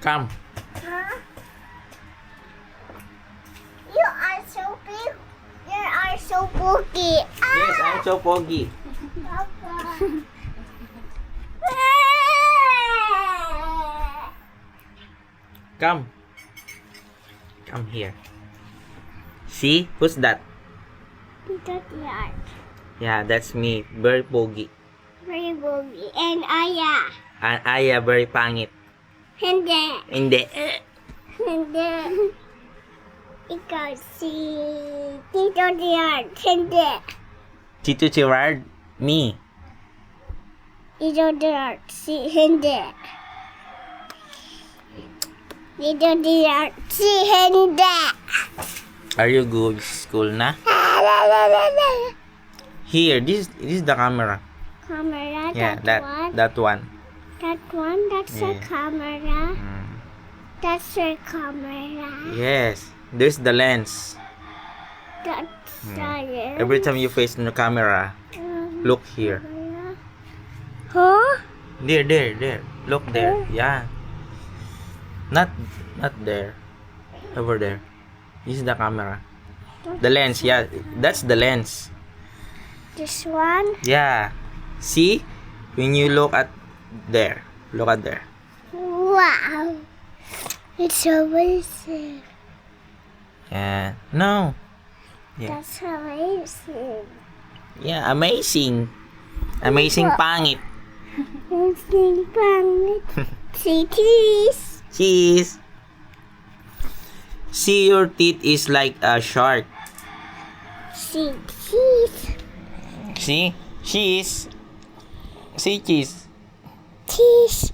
Come. Huh? You are so big. You are so boogie. Yes, I'm so foggy. Come. Come here. See? Who's that? Yeah, that's me. Very foggy. Very boogie. And Aya. And Aya, very pangit. Hindi. Hindi. Hindi. Ikaw si Tito Gerard. Hindi. Tito Gerard, me. Tito Gerard. Si hindi. Tito Gerard. Si hindi. Are you good school na? Here, this is the camera. Camera. Yeah, that one. that one. That one. That's a Yeah. camera. Mm. That's a camera. Yes, there's the lens. That's Mm. the Every time you face the camera, look here. Huh? There. Look there. Yeah. Not there. Over there. This is the camera. The lens, yeah. That's the lens. This one? Yeah. See? When you look at there. Look at there. Wow. It's amazing. Yeah. No. Yeah. That's amazing. Yeah, amazing. Amazing pangit. Amazing pangit. See cheese. Cheese. See, your teeth is like a shark. See cheese. See? Cheese. See cheese. Cheese.